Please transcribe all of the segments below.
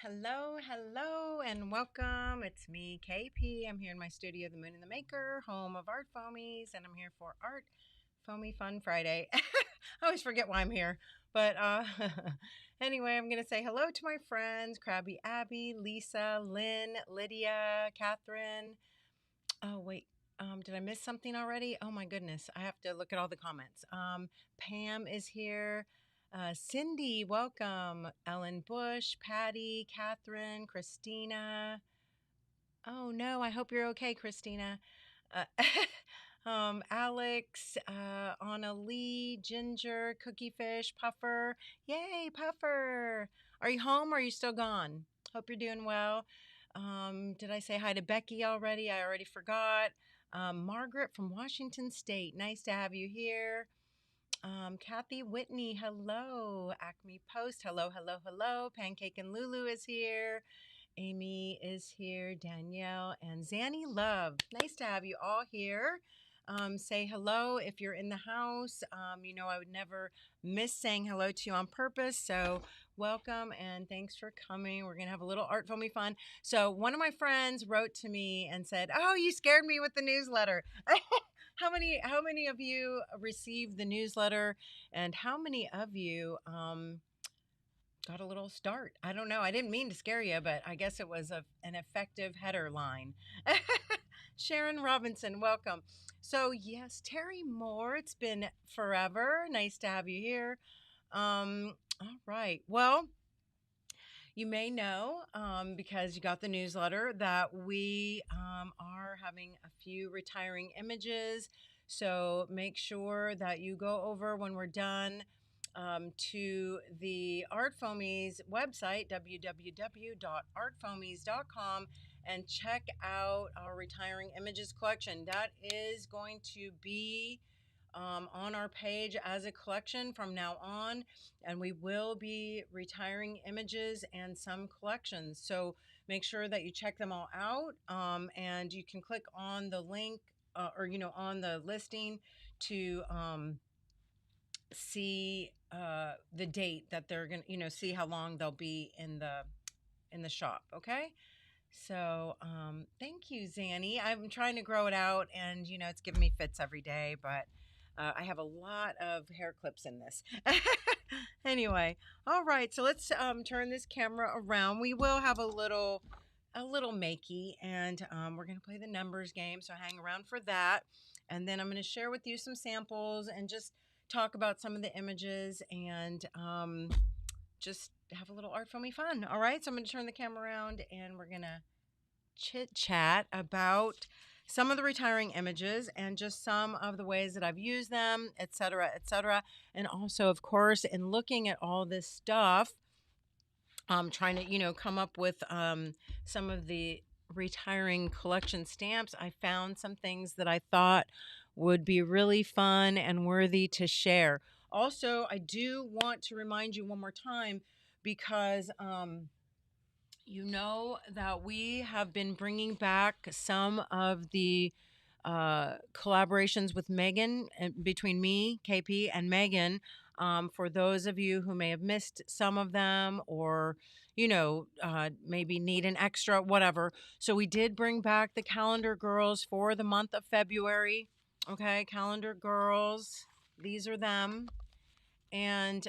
Hello, and welcome. It's me, KP. I'm here in my studio, The Moon and the Maker, home of Art Foamies, and I'm here for Art Foamy Fun Friday. I always forget why I'm here, but anyway, I'm going to say hello to my friends, Krabby Abby, Lisa, Lynn, Lydia, Catherine. Oh, wait. Did I miss something already? Oh my goodness. I have to look at all the comments. Pam is here. Cindy, welcome. Ellen Bush, Patty, Catherine, Christina. Oh no, I hope you're okay, Christina. Uh, Alex, Anna Lee, Ginger, Cookie Fish, Puffer. Yay, Puffer. Are you home or are you still gone? Hope you're doing well. Did I say hi to Becky already? I already forgot. Margaret from Washington State. Nice to have you here. Kathy Whitney, hello. Acme Post, hello. Pancake and Lulu is here. Amy is here. Danielle and Zanny Love. Nice to have you all here. Say hello if you're in the house. I would never miss saying hello to you on purpose. So welcome and thanks for coming. We're going to have a little Art Foamy fun. So one of my friends wrote to me and said, "Oh, you scared me with the newsletter." How many of you received the newsletter, and how many of you got a little start? I don't know. I didn't mean to scare you, but I guess it was an effective header line. Sharon Robinson, welcome. So yes, Terry Moore, it's been forever. Nice to have you here. All right. Well, you may know, because you got the newsletter, that we are having a few retiring images. So make sure that you go over when we're done to the Art Foamies website, www.artfoamies.com, and check out our retiring images collection. That is going to be on our page as a collection from now on, and we will be retiring images and some collections. So make sure that you check them all out, and you can click on the link or on the listing to see the date that they're gonna see how long they'll be in the shop. Okay. So thank you, Zanny. I'm trying to grow it out, and it's giving me fits every day, but I have a lot of hair clips in this. Anyway, all right. So let's turn this camera around. We will have a little makey, and we're gonna play the numbers game. So hang around for that, and then I'm gonna share with you some samples and just talk about some of the images and just have a little art filmy fun. All right. So I'm gonna turn the camera around, and we're gonna chit chat about some of the retiring images and just some of the ways that I've used them, etc., etc. And also, of course, in looking at all this stuff, trying to, come up with some of the retiring collection stamps, I found some things that I thought would be really fun and worthy to share. Also, I do want to remind you one more time because that we have been bringing back some of the collaborations with Megan, between me, KP, and Megan. For those of you who may have missed some of them, or maybe need an extra, whatever. So we did bring back the Calendar Girls for the month of February. Okay, Calendar Girls, these are them, and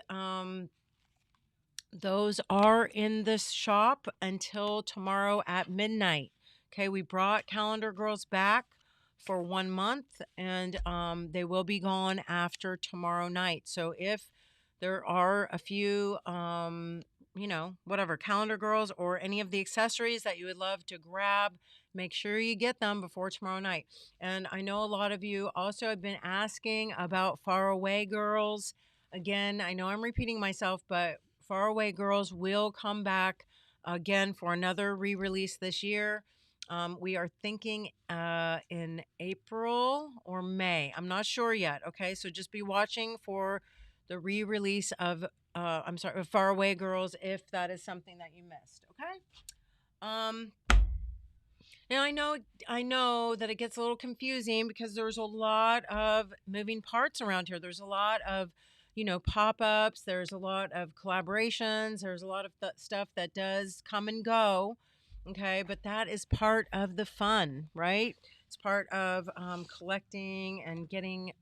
those are in this shop until tomorrow at midnight. Okay, we brought Calendar Girls back for 1 month, and they will be gone after tomorrow night. So if there are a few, whatever, Calendar Girls or any of the accessories that you would love to grab, make sure you get them before tomorrow night. And I know a lot of you also have been asking about Faraway Girls. Again, I know I'm repeating myself, but Faraway Girls will come back again for another re-release this year. We are thinking in April or May. I'm not sure yet. Okay, so just be watching for the re-release of Faraway Girls, if that is something that you missed. Okay. Now I know that it gets a little confusing because there's a lot of moving parts around here. There's a lot of pop-ups. There's a lot of collaborations. There's a lot of stuff that does come and go. Okay, but that is part of the fun, right? It's part of collecting and getting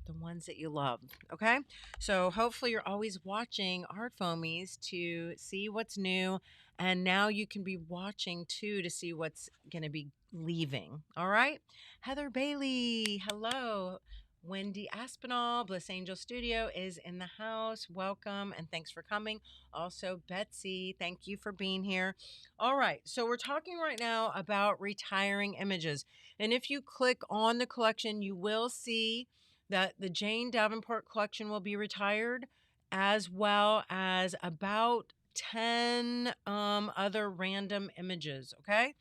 the ones that you love. Okay, so hopefully you're always watching Art Foamies to see what's new, and now you can be watching too to see what's going to be leaving. All right, Heather Bailey, hello. Wendy Aspinall, Bliss Angel Studio is in the house. Welcome and thanks for coming. Also, Betsy, thank you for being here. All right, so we're talking right now about retiring images. And if you click on the collection, you will see that the Jane Davenport collection will be retired, as well as about 10 other random images. Okay.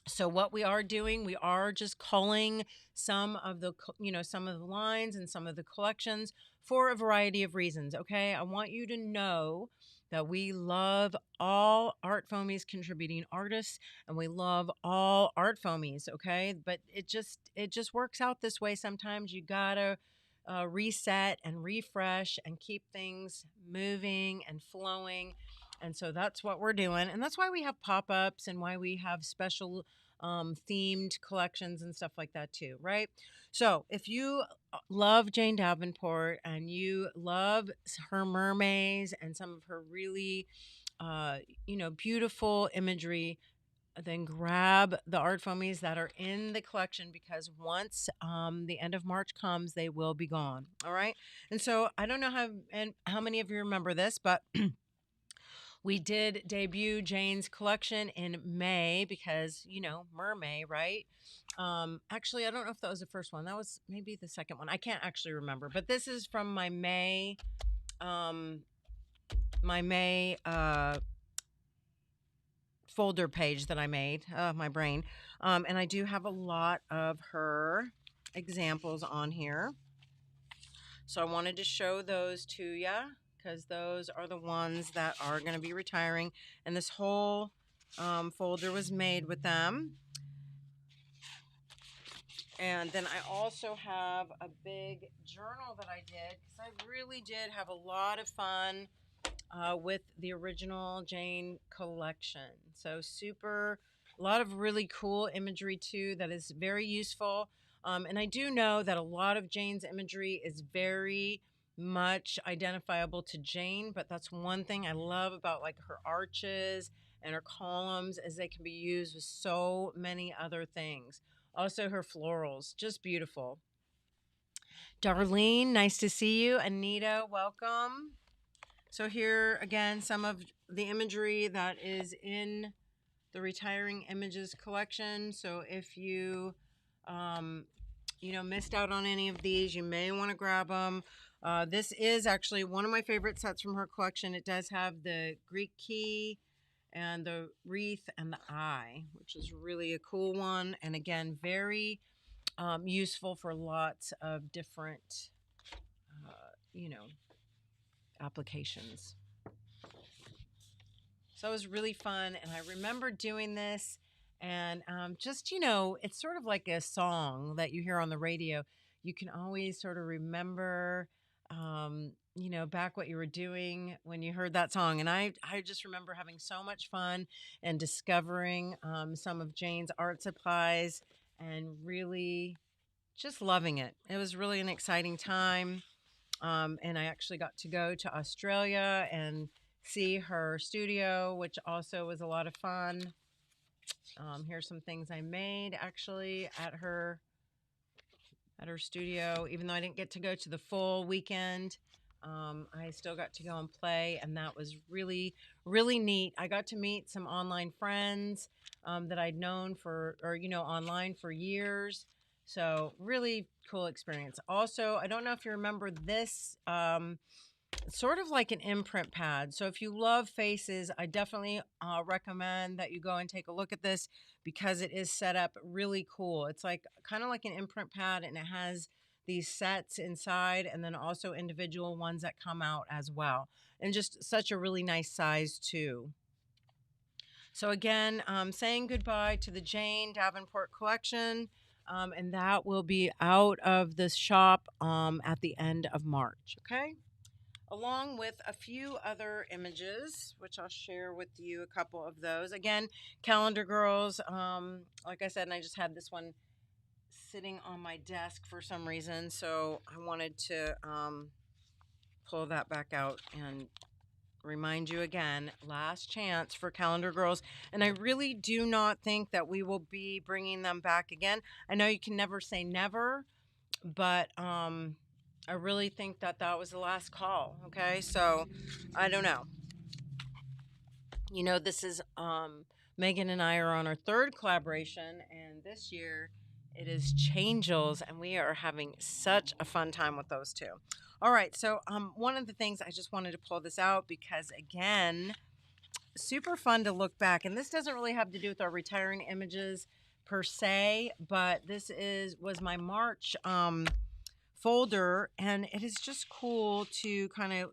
So what we are doing, we are just culling some of the, some of the lines and some of the collections for a variety of reasons. Okay. I want you to know that we love all Art Foamies contributing artists, and we love all Art Foamies. Okay. But it just works out this way. Sometimes you gotta reset and refresh and keep things moving and flowing. And so that's what we're doing. And that's why we have pop ups and why we have special themed collections and stuff like that too, right? So if you love Jane Davenport and you love her mermaids and some of her really, beautiful imagery, then grab the Art Foamies that are in the collection, because once the end of March comes, they will be gone. All right. And so I don't know how many of you remember this, but we did debut Jane's collection in May because, Mermaid, right? Actually, I don't know if that was the first one. That was maybe the second one. I can't actually remember. But this is from my May, um, folder page that I made. My brain. And I do have a lot of her examples on here. So I wanted to show those to you because those are the ones that are going to be retiring. And this whole folder was made with them. And then I also have a big journal that I did because I really did have a lot of fun with the original Jane collection. So a lot of really cool imagery too that is very useful. And I do know that a lot of Jane's imagery is very much identifiable to Jane, but that's one thing I love about like her arches and her columns is they can be used with so many other things. Also her florals, just beautiful. Darlene, nice to see you. Anita, welcome. So here again, some of the imagery that is in the Retiring Images collection. So if you, missed out on any of these, you may want to grab them. This is actually one of my favorite sets from her collection. It does have the Greek key and the wreath and the eye, which is really a cool one. And again, very useful for lots of different, applications. So it was really fun, and I remember doing this, and it's sort of like a song that you hear on the radio. You can always sort of remember, back what you were doing when you heard that song. And I just remember having so much fun and discovering some of Jane's art supplies and really just loving it. It was really an exciting time. And I actually got to go to Australia and see her studio, which also was a lot of fun. Here's some things I made actually at her studio. Even though I didn't get to go to the full weekend, I still got to go and play, and that was really, really neat. I got to meet some online friends that I'd known online for years. So really cool experience. Also, I don't know if you remember this, sort of like an imprint pad. So if you love faces, I definitely recommend that you go and take a look at this because it is set up really cool. It's like kind of like an imprint pad, and it has these sets inside and then also individual ones that come out as well. And just such a really nice size too. So again, saying goodbye to the Jane Davenport collection, and that will be out of the shop at the end of March. Okay. along with a few other images, which I'll share with you a couple of those. Again, Calendar Girls, like I said, and I just had this one sitting on my desk for some reason, so I wanted to pull that back out and remind you again, last chance for Calendar Girls. And I really do not think that we will be bringing them back again. I know you can never say never, but I really think that that was the last call. Okay, so I don't know. You know, this is Megan and I are on our third collaboration, and this year it is Changel's, and we are having such a fun time with those two. All right, so one of the things I just wanted to pull this out because again, super fun to look back, and this doesn't really have to do with our retiring images per se, but this was my March folder, and it is just cool to kind of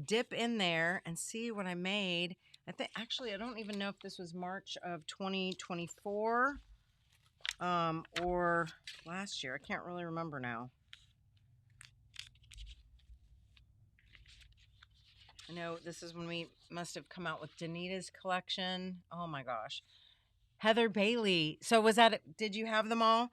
dip in there and see what I made. I think actually I don't even know if this was March of 2024 or last year. I can't really remember now. I know this is when we must have come out with Danita's collection. Oh my gosh. Heather Bailey. So was that, did you have them all?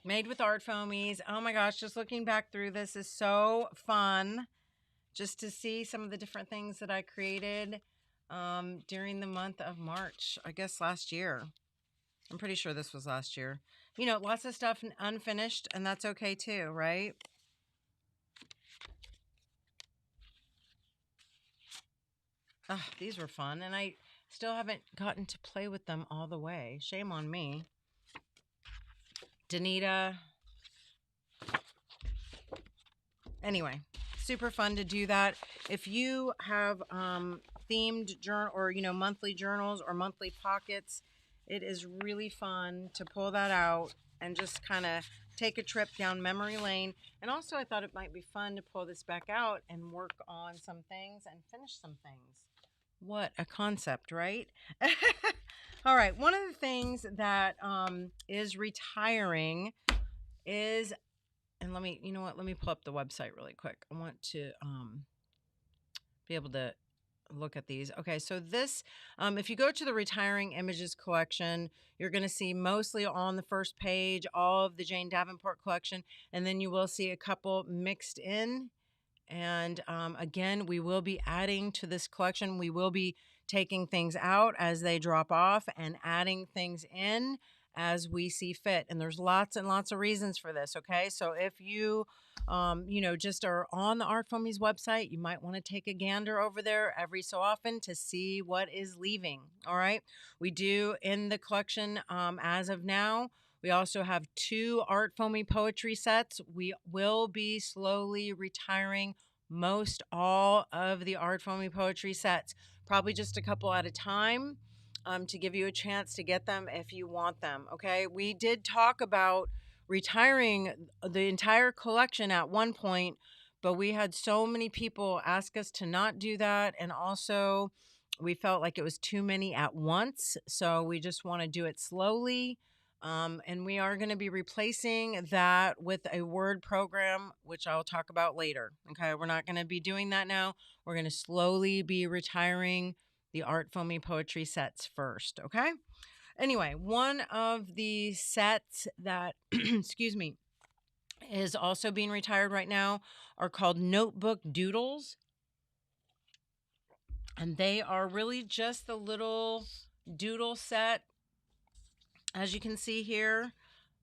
Made with ArtFoamies. Oh my gosh, just looking back through this is so fun. Just to see some of the different things that I created during the month of March, I guess last year. I'm pretty sure this was last year. You know, lots of stuff unfinished, and that's okay too, right? Ah, these were fun, and I still haven't gotten to play with them all the way. Shame on me. Danita. Anyway, super fun to do that. If you have themed journal or, you know, monthly journals or monthly pockets, it is really fun to pull that out and just kind of take a trip down memory lane. And also I thought it might be fun to pull this back out and work on some things and finish some things. What a concept, right? All right. One of the things that is retiring is, and let me, you know what, let me pull up the website really quick. I want to be able to look at these. Okay, so this, if you go to the Retiring Images collection, you're going to see mostly on the first page all of the Jane Davenport collection, and then you will see a couple mixed in. And again, we will be adding to this collection. We will be taking things out as they drop off and adding things in as we see fit. And there's lots and lots of reasons for this. Okay. So if you, you know, just are on the ArtFoamies website, you might want to take a gander over there every so often to see what is leaving. All right. We do in the collection as of now. We also have 2 ArtFoamy poetry sets. We will be slowly retiring most all of the ArtFoamy poetry sets, probably just a couple at a time, to give you a chance to get them if you want them. Okay, we did talk about retiring the entire collection at one point, but we had so many people ask us to not do that, and also we felt like it was too many at once, so we just want to do it slowly. And we are going to be replacing that with a word program, which I'll talk about later. Okay, we're not going to be doing that now. We're going to slowly be retiring the ArtFoamy poetry sets first. Okay. Anyway, one of the sets that, excuse me, is also being retired right now are called Notebook Doodles. And they are really just the little doodle set, as you can see here,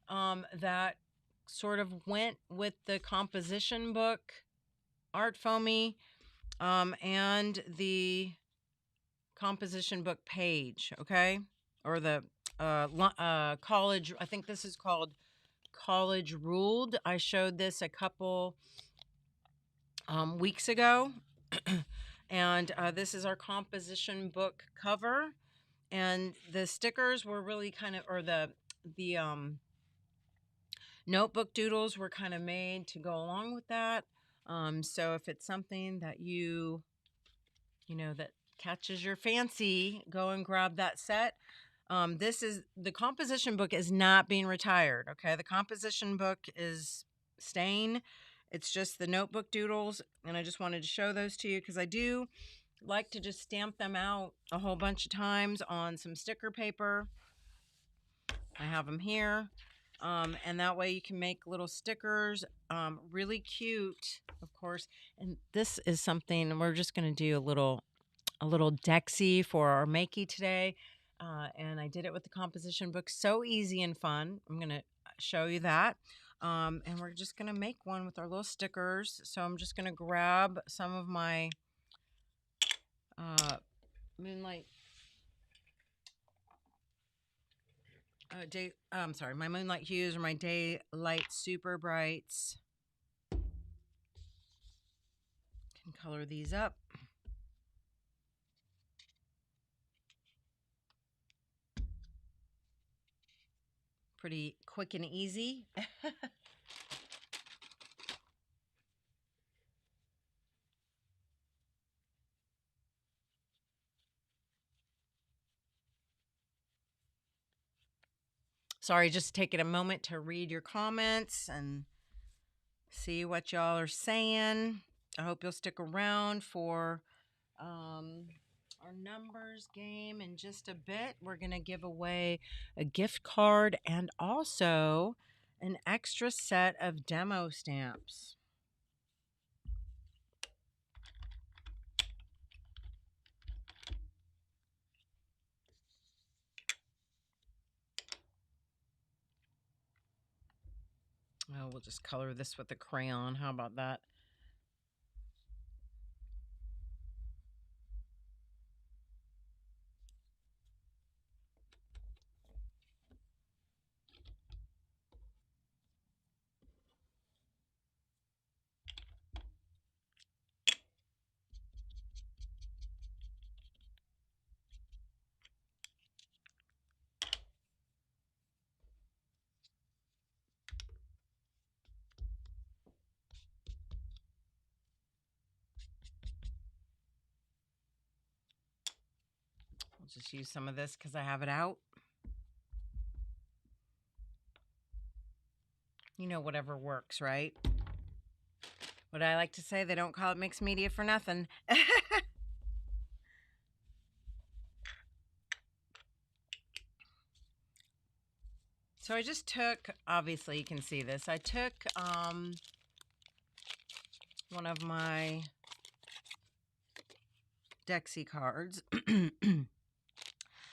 that sort of went with the composition book, ArtFoamy, and the composition book page, okay? Or the college, I think this is called College Ruled. I showed this a couple weeks ago. And this is our composition book cover. And the stickers were really kind of, or the notebook doodles were kind of made to go along with that. So if it's something that you know, that catches your fancy, go and grab that set. This is the composition book is not being retired. Okay, the composition book is staying. It's just the notebook doodles, and I just wanted to show those to you because I do like to just stamp them out a whole bunch of times on some sticker paper. I have them here, and that way you can make little stickers, really cute, of course. And this is something we're just going to do a little Dexy for our makey today. And I did it with the composition book. So easy and fun. I'm going to show you that. And we're just going to make one with our little stickers. So I'm just going to grab some of my Moonlight I'm sorry, my Moonlight Hues or my Daylight Super Brights. Can color these up. Pretty quick and easy. Sorry, just taking a moment to read your comments and see what y'all are saying. I hope you'll stick around for our numbers game in just a bit. We're going to give away a gift card and also an extra set of demo stamps. Oh, we'll just color this with a crayon. How about that? We'll just use some of this because I have it out. You know, whatever works, right? What I like to say, they don't call it mixed media for nothing. So I just took, obviously you can see this, I took one of my Dexy cards.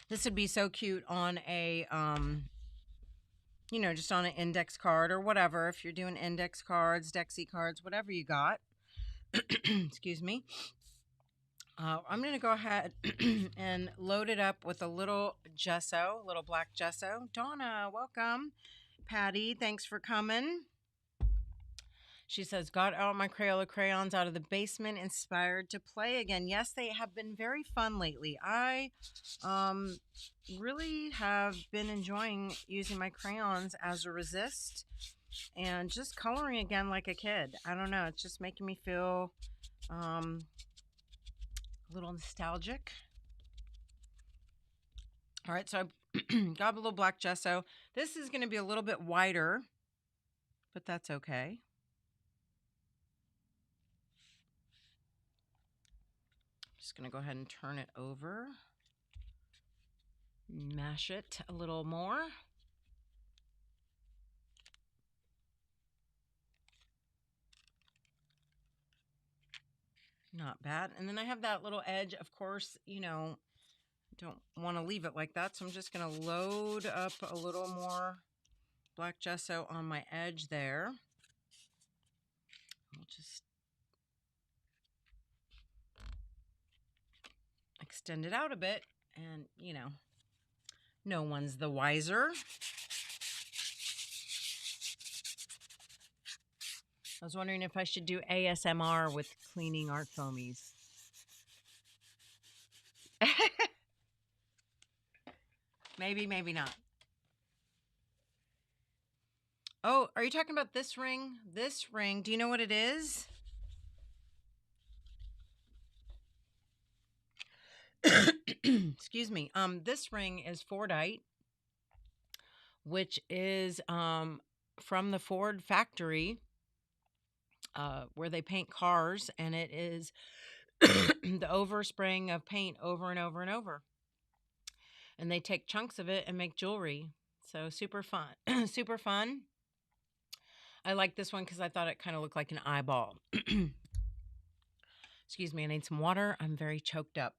This would be so cute on a, you know, just on an index card or whatever. If you're doing index cards, Dexy cards, whatever you got. Excuse me. I'm going to go ahead and load it up with a little gesso, little black gesso. Donna, welcome. Patty, thanks for coming. She says, got out my Crayola crayons out of the basement, inspired to play again. Yes, they have been very fun lately. I really have been enjoying using my crayons as a resist and just coloring again like a kid. I don't know. It's just making me feel a little nostalgic. All right, so I got a little black gesso. This is going to be a little bit wider, but that's okay. Just going to go ahead and turn it over. Mash it a little more. Not bad. And then I have that little edge, of course, you know, don't want to leave it like that. So I'm just going to load up a little more black gesso on my edge there. I'll just extend it out a bit and, you know, no one's the wiser. I was wondering if I should do ASMR with cleaning ArtFoamies. Maybe, maybe not. Oh, are you talking about this ring? This ring, do you know what it is? Excuse me. This ring is Fordite, which is from the Ford factory, where they paint cars, and it is the overspraying of paint over and over and over. And they take chunks of it and make jewelry. So super fun. Super fun. I like this one because I thought it kind of looked like an eyeball. Excuse me, I need some water. I'm very choked up.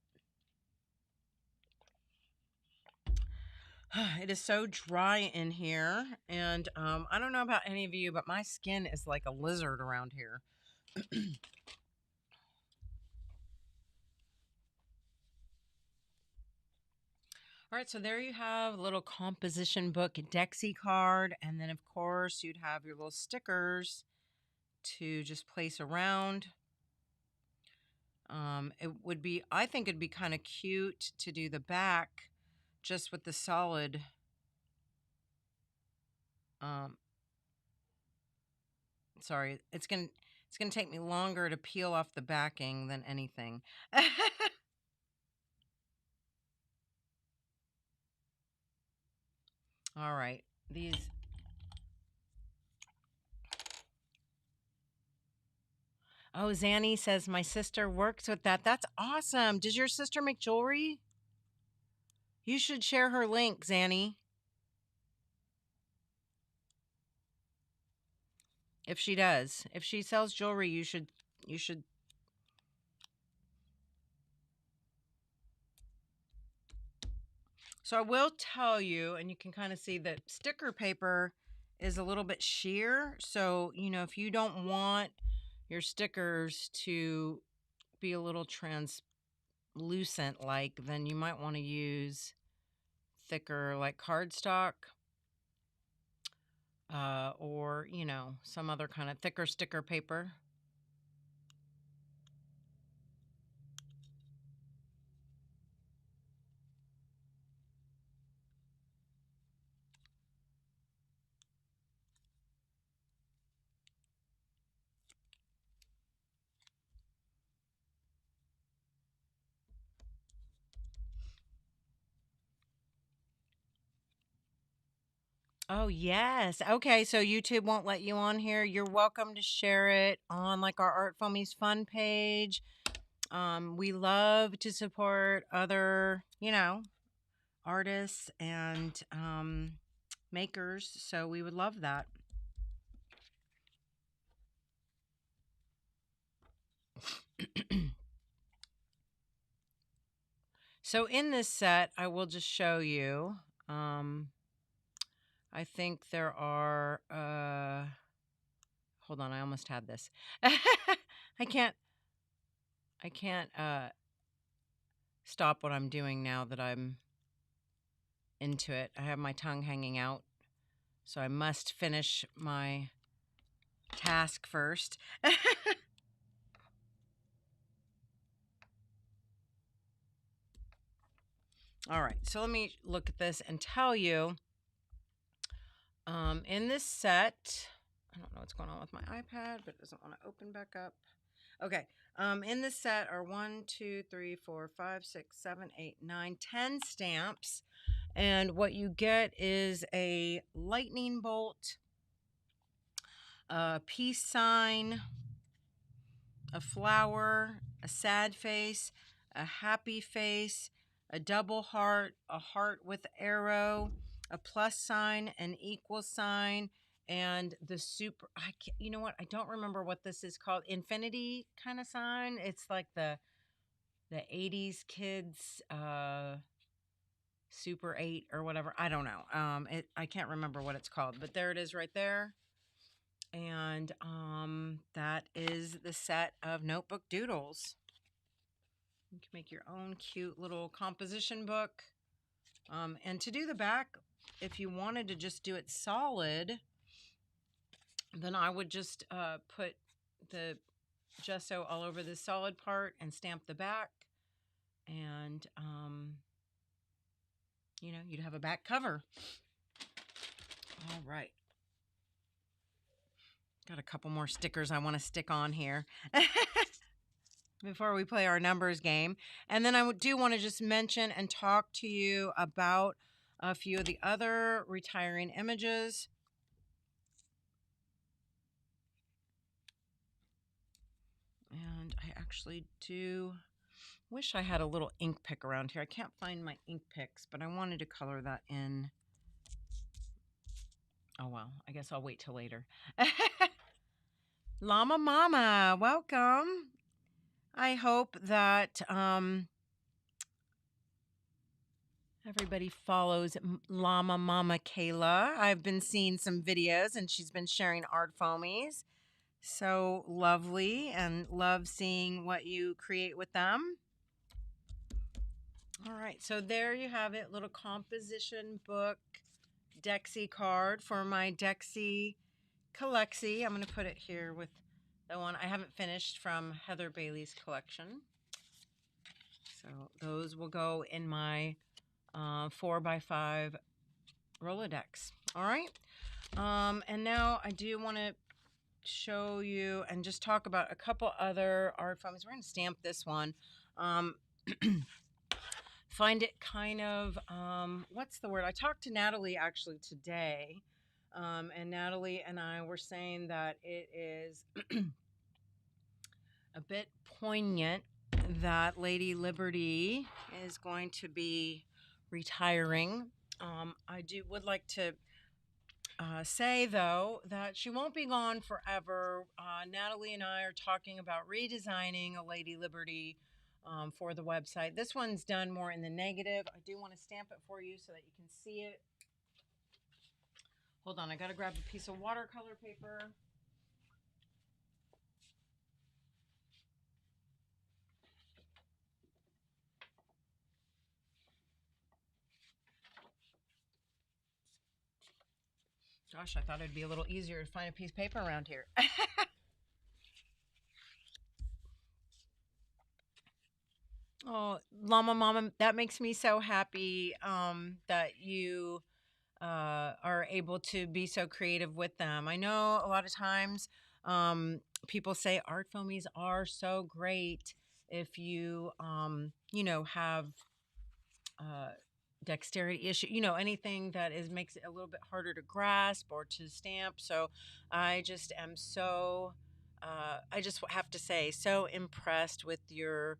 It is so dry in here, and I don't know about any of you, but my skin is like a lizard around here. All right, so there you have a little composition book Dexy card, and then of course you'd have your little stickers to just place around. It would be, I think it'd be kind of cute to do the back just with the solid sorry, it's gonna take me longer to peel off the backing than anything. All right, these. Oh, Zanny says my sister works with that. That's awesome. Does your sister make jewelry? You should share her link, Zanny. If she does, if she sells jewelry, you should. So I will tell you, and you can kind of see that sticker paper is a little bit sheer. So, you know, if you don't want your stickers to be a little translucent like, then you might want to use thicker like cardstock, or, you know, some other kind of thicker sticker paper. Oh, yes. Okay, so YouTube won't let you on here. You're welcome to share it on like our ArtFoamies Fun page. We love to support other, you know, artists and makers, so we would love that. So in this set, I will just show you. I think there are. Hold on, I almost had this. I can't. Stop what I'm doing now that I'm into it. I have my tongue hanging out, so I must finish my task first. All right, so let me look at this and tell you. In this set, I don't know what's going on with my iPad, but it doesn't want to open back up. Okay. In this set are 1, 2, 3, 4, 5, 6, 7, 8, 9, 10 stamps. And what you get is a lightning bolt, a peace sign, a flower, a sad face, a happy face, a double heart, a heart with arrow, a plus sign, an equal sign, and the super. You know what? I don't remember what this is called. Infinity kind of sign. It's like the 80s kids Super 8 or whatever. I don't know. I can't remember what it's called, but there it is right there. And that is the set of notebook doodles. You can make your own cute little composition book. And to do the back, if you wanted to just do it solid, then I would just put the gesso all over the solid part and stamp the back. And, you know, you'd have a back cover. All right. Got a couple more stickers I want to stick on here. before we play our numbers game. And then I do want to just mention and talk to you about a few of the other retiring images. And I actually do wish I had a little ink pick around here. I can't find my ink picks, but I wanted to color that in. Oh, well, I guess I'll wait till later. Llama Mama, welcome. I hope that everybody follows Llama Mama Kayla. I've been seeing some videos and she's been sharing ArtFoamies. So lovely, and love seeing what you create with them. All right, so there you have it, little composition book Dexy card for my Dexy Colexy. I'm going to put it here with the one I haven't finished from Heather Bailey's collection. So those will go in my 4x5 Rolodex. All right. And now I do want to show you and just talk about a couple other ArtFoamies. We're going to stamp this one. Find it kind of, what's the word? I talked to Natalie actually today, and Natalie and I were saying that it is a bit poignant that Lady Liberty is going to be retiring. I would like to say, though, that she won't be gone forever. Natalie and I are talking about redesigning a Lady Liberty for the website. This one's done more in the negative. I do want to stamp it for you so that you can see it. Hold on, I got to grab a piece of watercolor paper. Gosh, I thought it'd be a little easier to find a piece of paper around here. Oh, Llama Mama, that makes me so happy that you are able to be so creative with them. I know a lot of times people say ArtFoamies are so great if you, you know, have dexterity issue, you know, anything that makes it a little bit harder to grasp or to stamp. So I just am so, I just have to say, so impressed with your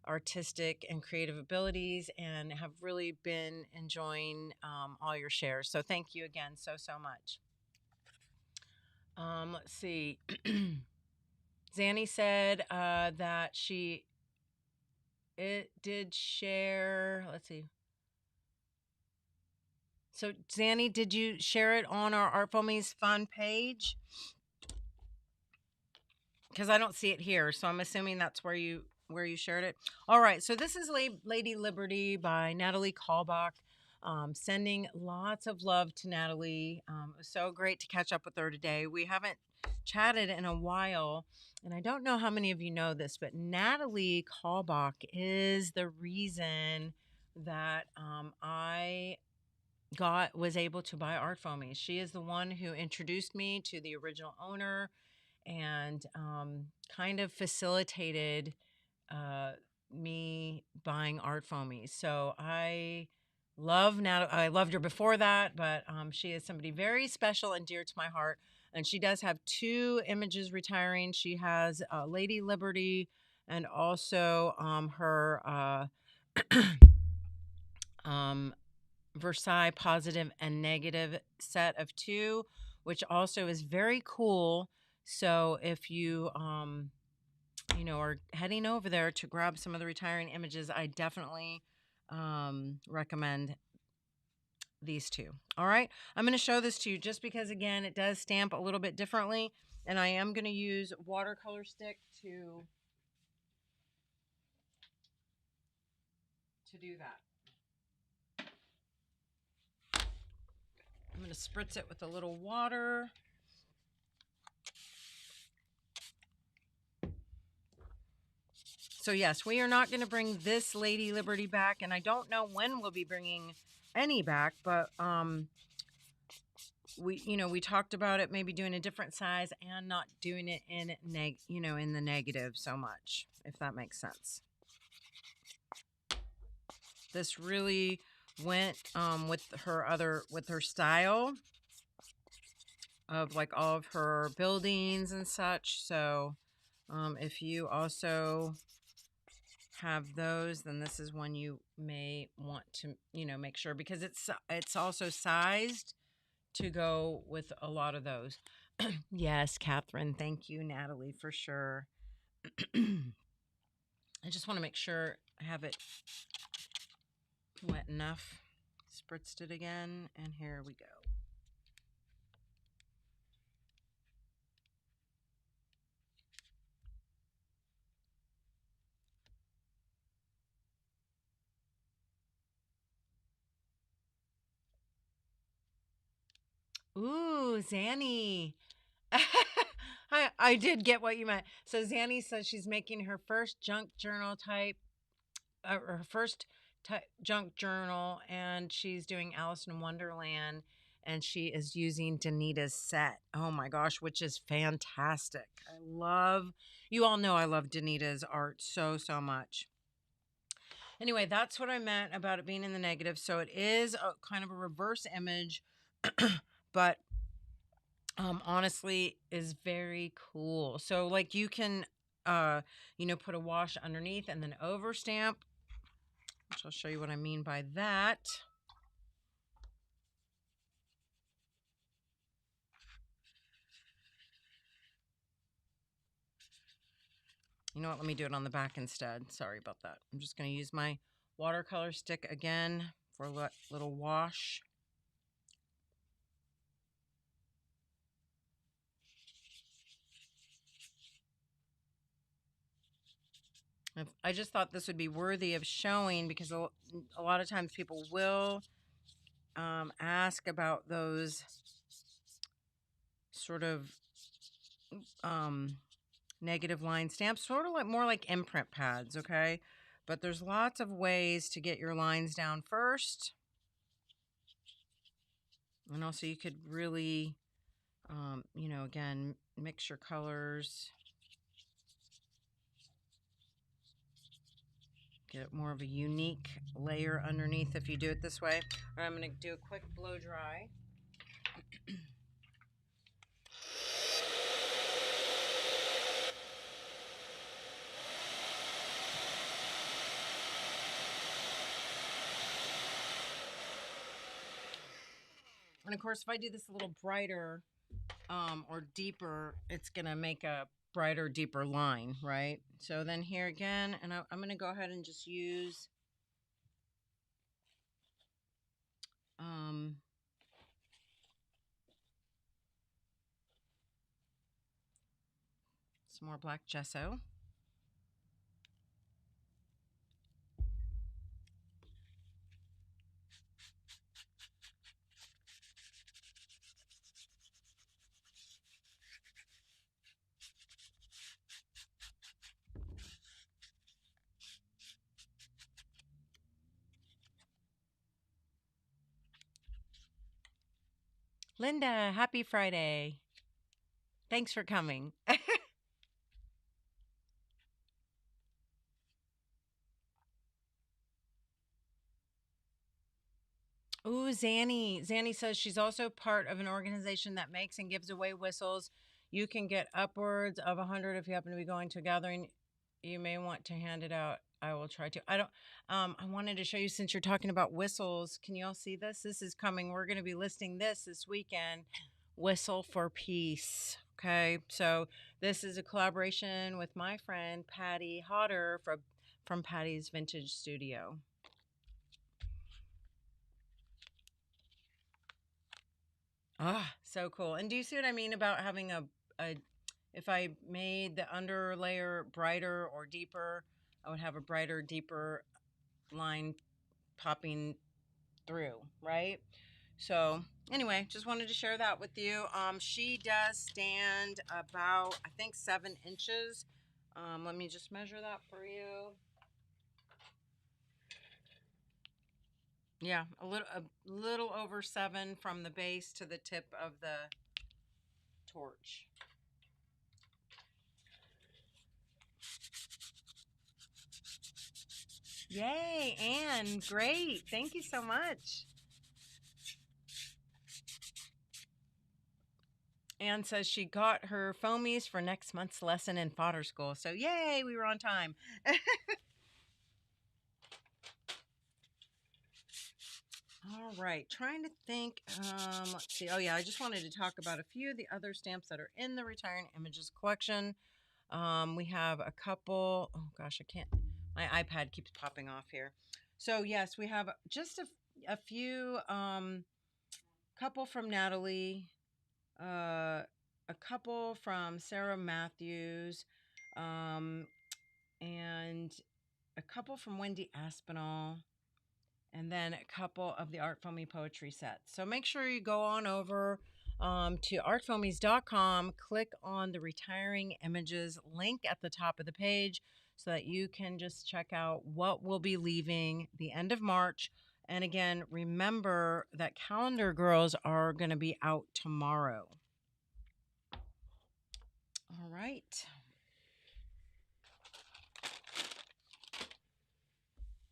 artistic and creative abilities, and have really been enjoying all your shares. So thank you again so much. Let's see. Zanny said that it did share, let's see. So, Zanny, did you share it on our ArtFoamies Fun page? Because I don't see it here, so I'm assuming that's where you shared it. All right, so this is Lady Liberty by Natalie Kalbach. Sending lots of love to Natalie. It was so great to catch up with her today. We haven't chatted in a while, and I don't know how many of you know this, but Natalie Kalbach is the reason that I was able to buy ArtFoamies. She is the one who introduced me to the original owner and kind of facilitated me buying ArtFoamies. So I loved her before that, but she is somebody very special and dear to my heart. And she does have 2 images retiring. She has Lady Liberty and also her Versailles positive and negative set of 2, which also is very cool. So if you you know, are heading over there to grab some of the retiring images, I definitely recommend these 2. All right, I'm going to show this to you just because, again, it does stamp a little bit differently, and I am going to use watercolor stick to do that. I'm going to spritz it with a little water. So yes, we are not going to bring this Lady Liberty back, and I don't know when we'll be bringing any back, but we talked about it maybe doing a different size and not doing it in in the negative so much, if that makes sense. This really went with her style of like all of her buildings and such. So if you also have those, then this is one you may want to make sure, because it's also sized to go with a lot of those. Yes, Catherine, thank you, Natalie, for sure. I just want to make sure I have it wet enough. Spritzed it again, and here we go. Ooh, Zanny. I did get what you meant. So Zanny says she's making her first junk journal type, her first junk journal, and she's doing Alice in Wonderland, and she is using Danita's set. Oh my gosh, which is fantastic. You all know I love Danita's art so, so much. Anyway, that's what I meant about it being in the negative. So it is a kind of a reverse image, but honestly is very cool. So like you can put a wash underneath and then over stamp, which I'll show you what I mean by that. You know what, let me do it on the back instead. Sorry about that. I'm just going to use my watercolor stick again for a little wash. I just thought this would be worthy of showing, because a lot of times people will ask about those sort of negative line stamps, sort of like more like imprint pads, okay? But there's lots of ways to get your lines down first. And also you could really, again, mix your colors. Get more of a unique layer underneath if you do it this way. All right, I'm going to do a quick blow dry. And of course, if I do this a little brighter or deeper, it's going to make a brighter, deeper line, right? So then here again, and I'm going to go ahead and just use some more black gesso. Linda, happy Friday. Thanks for coming. Ooh, Zanny. Zanny says she's also part of an organization that makes and gives away whistles. You can get upwards of 100 if you happen to be going to a gathering. You may want to hand it out. I will try to. I wanted to show you, since you're talking about whistles. Can you all see this? This is coming. We're going to be listing this weekend. Whistle for Peace. Okay. So this is a collaboration with my friend Patty Hodder from Patty's Vintage Studio. Ah, so cool. And do you see what I mean about having if I made the under layer brighter or deeper, I would have a brighter, deeper line popping through, right? So anyway, just wanted to share that with you. She does stand about, I think, 7 inches. Let me just measure that for you. Yeah, a little over 7 from the base to the tip of the torch. Yay, Anne, great. Thank you so much. Anne says she got her foamies for next month's lesson in fodder school. So yay, we were on time. All right, trying to think. Let's see. Oh yeah, I just wanted to talk about a few of the other stamps that are in the Retiring Images collection. We have a couple. Oh gosh, I can't. My iPad keeps popping off here. So yes, we have just a few. Couple from Natalie. A couple from Sarah Matthews. And a couple from Wendy Aspinall, and then a couple of the Art Foamy poetry sets. So make sure you go on over to artfoamies.com, click on the Retiring Images link at the top of the page so that you can just check out what will be leaving the end of March. And again, remember that Calendar Girls are going to be out tomorrow. All right.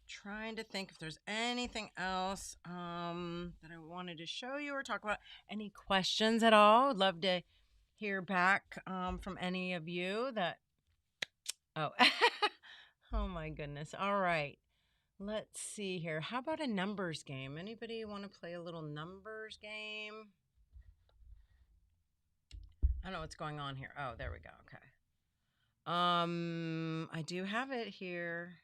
Trying to think if there's anything else that I wanted to show you or talk about. Any questions at all? I'd love to hear back from any of you that. Oh, oh my goodness. All right. Let's see here. How about a numbers game? Anybody want to play a little numbers game? I don't know what's going on here. Oh, there we go. Okay. I do have it here.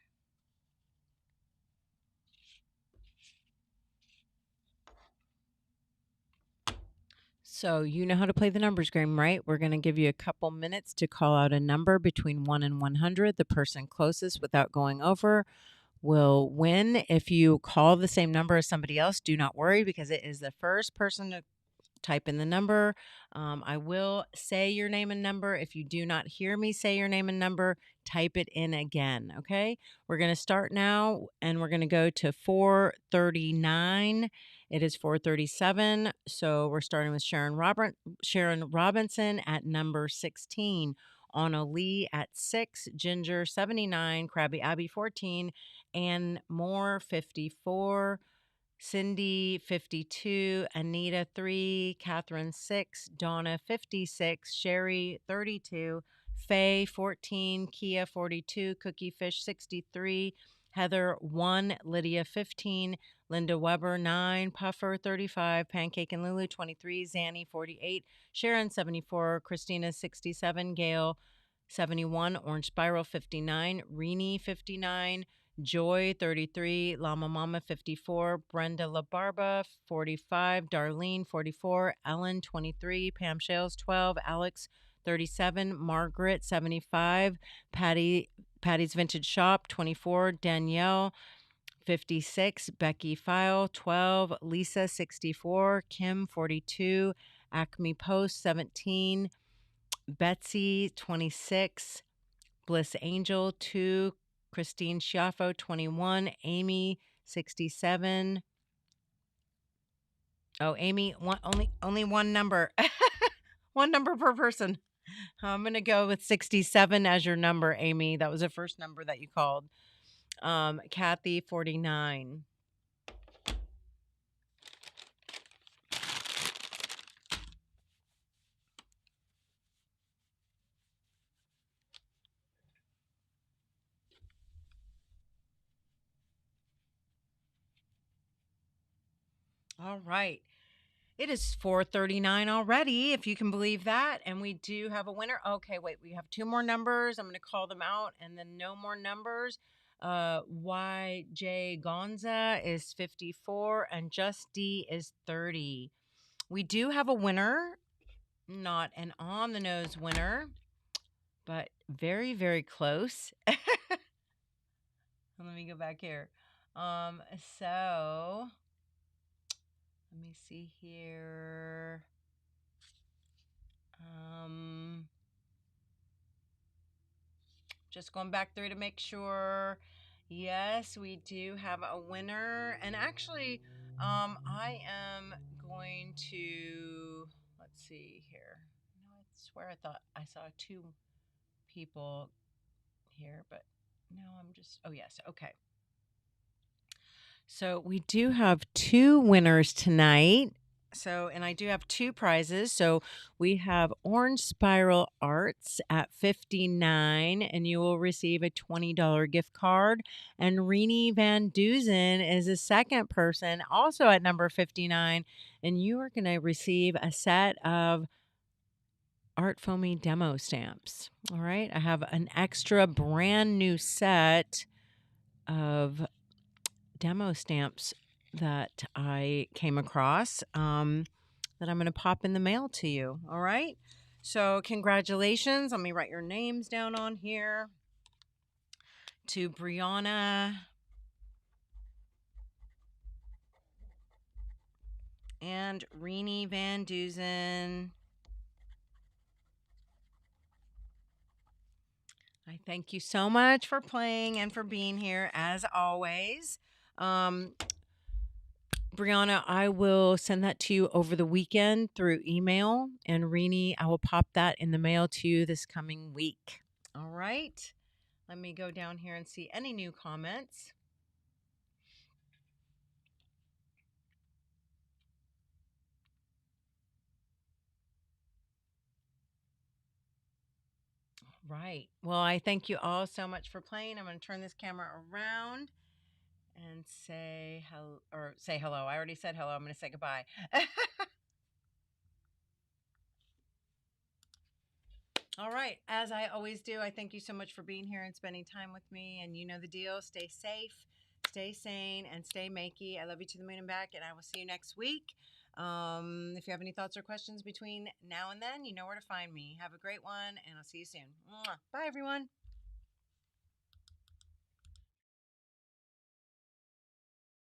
So you know how to play the numbers game, right? We're going to give you a couple minutes to call out a number between 1 and 100. The person closest without going over will win. If you call the same number as somebody else, do not worry because it is the first person to type in the number. I will say your name and number. If you do not hear me say your name and number, type it in again. Okay. We're going to start now and we're going to go to 439. It is 437. So we're starting with Sharon Robinson at number 16. Anna Lee at 6, Ginger 79, Krabby Abby 14, Ann Moore 54, Cindy 52, Anita 3, Catherine 6, Donna 56, Sherry 32, Faye 14, Kia 42, Cookie Fish 63, Heather 1, Lydia 15, Linda Weber 9, Puffer 35, Pancake and Lulu 23, Zanny 48, Sharon 74, Christina 67, Gail 71, Orange Spiral 59, Rini 59, Joy 33, Llama Mama 54, Brenda La Barba 45, Darlene 44, Ellen 23, Pam Shales 12, Alex 37, Margaret 75, Patty's Vintage Shop 24, Danielle 56, Becky File 12, Lisa 64, Kim 42, Acme Post 17, Betsy 26, Bliss Angel 2, Christine Schiaffo 21, Amy 67. Oh, Amy, only one number. One number per person. I'm going to go with 67 as your number, Amy. That was the first number that you called. Kathy 49. All right. It is 4:39 already, if you can believe that. And we do have a winner. Okay, wait, we have two more numbers. I'm going to call them out and then no more numbers. YJ Gonza is 54 and Just D is 30. We do have a winner, not an on the nose winner, but very, very close. Let me go back here. So let me see here. Just going back through to make sure. Yes, we do have a winner. And actually, I am going to, let's see here. No, I swear I thought I saw two people here, but no, I'm just, oh, yes. Okay. So we do have two winners tonight. So, and I do have two prizes. So we have Orange Spiral Arts at 59, and you will receive a $20 gift card. And Renee Van Duzen is a second person, also at number 59, and you are going to receive a set of Art Foamy demo stamps. All right. I have an extra brand new set of demo stamps that I came across that I'm going to pop in the mail to you. All right. So, congratulations. Let me write your names down on here. To Brianna and Renee Van Duzen. I thank you so much for playing and for being here as always. Brianna, I will send that to you over the weekend through email. And Renee, I will pop that in the mail to you this coming week. All right. Let me go down here and see any new comments. Right. Well, I thank you all so much for playing. I'm going to turn this camera around and say hello, or say hello. I already said hello. I'm going to say goodbye. All right. As I always do, I thank you so much for being here and spending time with me. And you know the deal. Stay safe, stay sane, and stay makey. I love you to the moon and back, and I will see you next week. If you have any thoughts or questions between now and then, you know where to find me. Have a great one, and I'll see you soon. Mwah. Bye, everyone.